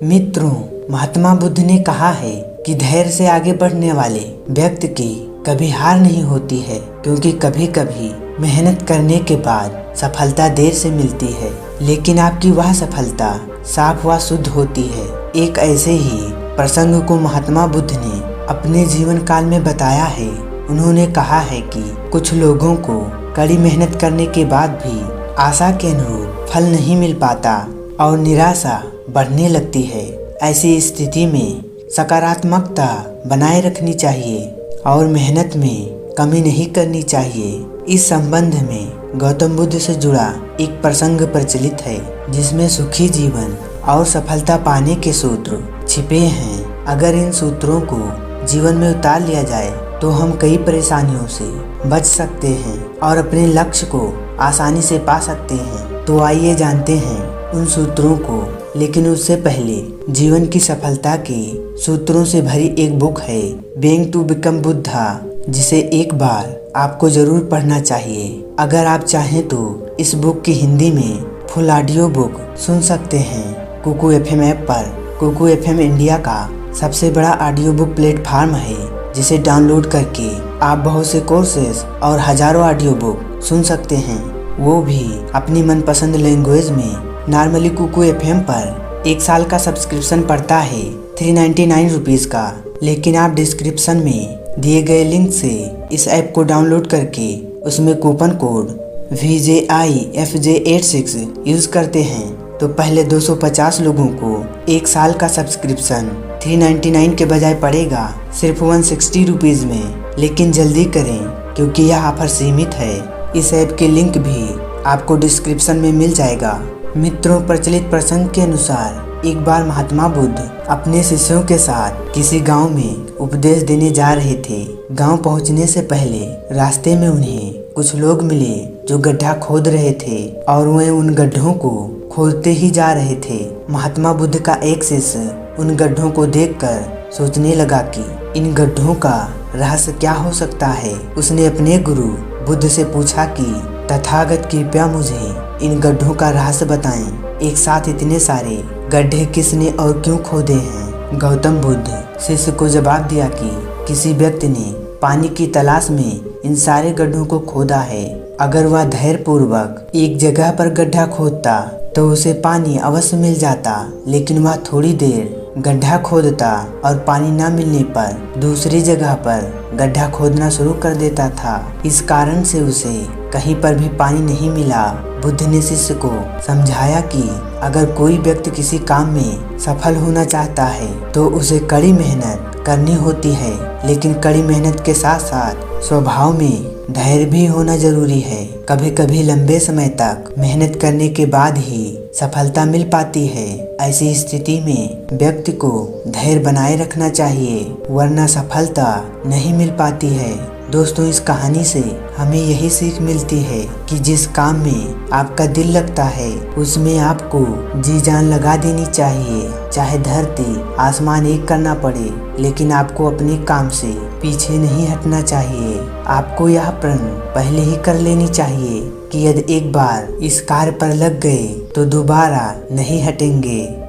मित्रों, महात्मा बुद्ध ने कहा है कि धैर्य से आगे बढ़ने वाले व्यक्ति की कभी हार नहीं होती है, क्योंकि कभी कभी मेहनत करने के बाद सफलता देर से मिलती है, लेकिन आपकी वह सफलता साफ व शुद्ध होती है। एक ऐसे ही प्रसंग को महात्मा बुद्ध ने अपने जीवन काल में बताया है। उन्होंने कहा है कि कुछ लोगों को कड़ी मेहनत करने के बाद भी आशा के अनुरूप फल नहीं मिल पाता और निराशा बढ़ने लगती है। ऐसी स्थिति में सकारात्मकता बनाए रखनी चाहिए और मेहनत में कमी नहीं करनी चाहिए। इस संबंध में गौतम बुद्ध से जुड़ा एक प्रसंग प्रचलित है, जिसमें सुखी जीवन और सफलता पाने के सूत्र छिपे हैं। अगर इन सूत्रों को जीवन में उतार लिया जाए तो हम कई परेशानियों से बच सकते हैं और अपने लक्ष्य को आसानी से पा सकते हैं। तो आइए जानते हैं उन सूत्रों को। लेकिन उससे पहले जीवन की सफलता के सूत्रों से भरी एक बुक है, बीइंग टू बिकम बुद्धा, जिसे एक बार आपको जरूर पढ़ना चाहिए। अगर आप चाहें तो इस बुक की हिंदी में फुल ऑडियो बुक सुन सकते हैं कुकू एफएम ऐप पर। कुकू एफएम इंडिया का सबसे बड़ा ऑडियो बुक प्लेटफार्म है, जिसे डाउनलोड करके आप बहुत से कोर्सेज और हजारों ऑडियो बुक सुन सकते हैं, वो भी अपनी मनपसंद लैंग्वेज में। नॉर्मली कुकू एफएम पर एक साल का सब्सक्रिप्शन पड़ता है 399 रुपीज़ का, लेकिन आप डिस्क्रिप्शन में दिए गए लिंक से इस ऐप को डाउनलोड करके उसमें कूपन कोड VJIFJ86 यूज़ करते हैं तो पहले 250 लोगों को एक साल का सब्सक्रिप्शन 399 के बजाय पड़ेगा सिर्फ 160 रुपीज़ में। लेकिन जल्दी करें, क्योंकि यह ऑफर सीमित है। इस ऐप के लिंक भी आपको डिस्क्रिप्शन में मिल जाएगा। मित्रों, प्रचलित प्रसंग के अनुसार एक बार महात्मा बुद्ध अपने शिष्यों के साथ किसी गांव में उपदेश देने जा रहे थे। गांव पहुंचने से पहले रास्ते में उन्हें कुछ लोग मिले जो गड्ढा खोद रहे थे और वे उन गड्ढों को खोदते ही जा रहे थे। महात्मा बुद्ध का एक शिष्य उन गड्ढों को देखकर सोचने लगा कि इन गड्ढों का रहस्य क्या हो सकता है। उसने अपने गुरु बुद्ध से पूछा कि तथागत, कृपया मुझे इन गड्ढों का रहस्य बताएं। एक साथ इतने सारे गड्ढे किसने और क्यों खोदे हैं? गौतम बुद्ध शिष्य को जवाब दिया कि किसी व्यक्ति ने पानी की तलाश में इन सारे गड्ढों को खोदा है। अगर वह धैर्य पूर्वक एक जगह पर गड्ढा खोदता तो उसे पानी अवश्य मिल जाता, लेकिन वह थोड़ी देर गड्ढा खोदता और पानी न मिलने पर दूसरी जगह पर गड्ढा खोदना शुरू कर देता था। इस कारण से उसे कहीं पर भी पानी नहीं मिला। बुद्ध ने शिष्य को समझाया कि अगर कोई व्यक्ति किसी काम में सफल होना चाहता है तो उसे कड़ी मेहनत करनी होती है, लेकिन कड़ी मेहनत के साथ साथ स्वभाव में धैर्य भी होना जरूरी है। कभी कभी लंबे समय तक मेहनत करने के बाद ही सफलता मिल पाती है। ऐसी स्थिति में व्यक्ति को धैर्य बनाए रखना चाहिए, वरना सफलता नहीं मिल पाती है। दोस्तों, इस कहानी से हमें यही सीख मिलती है कि जिस काम में आपका दिल लगता है उसमें आपको जी जान लगा देनी चाहिए। चाहे धरती आसमान एक करना पड़े, लेकिन आपको अपने काम से पीछे नहीं हटना चाहिए। आपको यह प्रण पहले ही कर लेनी चाहिए कि यदि एक बार इस कार्य पर लग गए तो दोबारा नहीं हटेंगे।